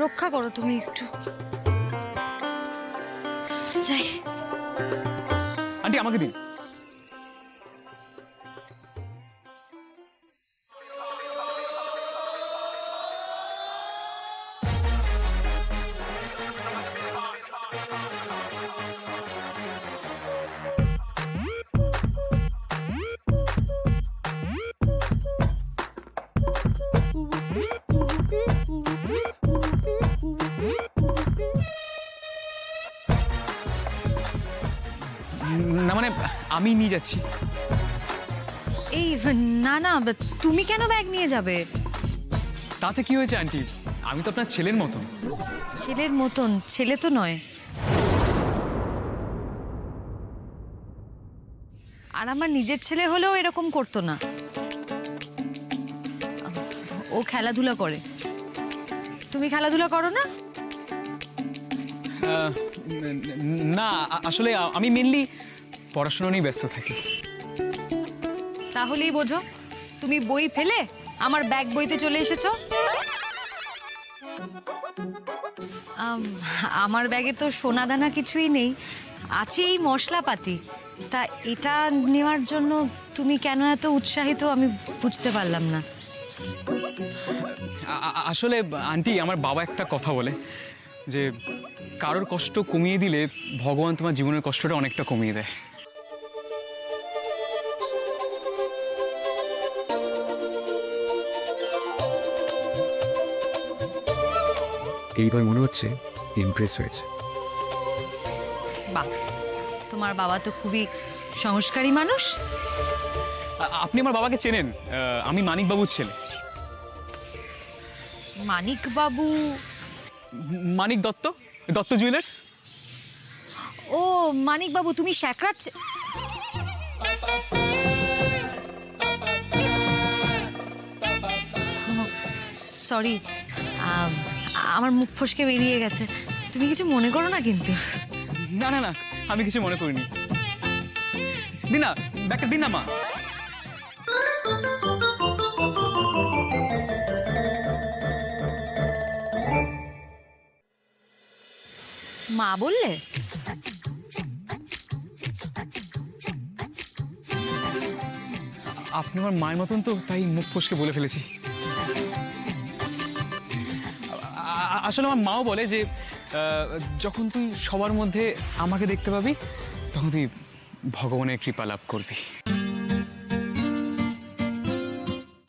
রক্ষা করো তুমি একটু। যাই। আন্টি আমাকে দিন। না মানে আমি নিয়ে যাচ্ছি। এই না না, তুমি কেন ব্যাগ নিয়ে যাবে? তাতে কি হয়েছে আন্টি? আমি তো আপনার ছেলের মতন। ছেলের মতন? ছেলে তো নয়। আর আমার নিজের ছেলে হলেও এরকম করতো না। ও খেলাধুলা করে। তুমি খেলাধুলা করো না? না আসলে আমি মেনলি পড়াশোনা নিয়ে ব্যস্ত থাকি। তাহলেই বোঝো, তুমি বই ফেলে আমার ব্যাগ বইতে চলে এসেছো। আমার ব্যাগে তো সোনা দানা কিছুই নেই, আছে এই মশলাপাতি। তা এটা নেওয়ার জন্য তুমি কেন এত উৎসাহিত আমি বুঝতে পারলাম না। আসলে আন্টি আমার বাবা একটা কথা বলে যে কারোর কষ্ট কমিয়ে দিলে ভগবান তোমার জীবনের কষ্টটা অনেকটা কমিয়ে দেয়। এইবার মনে হচ্ছে ইমপ্রেস হয়েছে। বাহ, তোমার বাবা তো খুবই সংস্কারী মানুষ। আপনি আমার বাবাকে চেনেন? আমি মানিক বাবুর ছেলে। মানিক বাবু? মানিক দত্ত, দত্ত জুয়েলার্স। ও মানিক বাবু, তুমি শ্যাকরাজ। সরি, আমার মুখ ফসকে বেরিয়ে গেছে। তুমি কিছু মনে করো না কিন্তু? না না না, আমি কিছু মনে করিনি। দিন না ব্যাগটা, দিন না মা। মা বললে? আপনি আমার মায়ের মতন তো, তাই মুখ ফসকে বলে ফেলেছি। আসলে আমার মাও বলে যে যখন তুই সবার মধ্যে আমাকে দেখতে পাবি তখন তুই ভগবানের কৃপা লাভ করবি।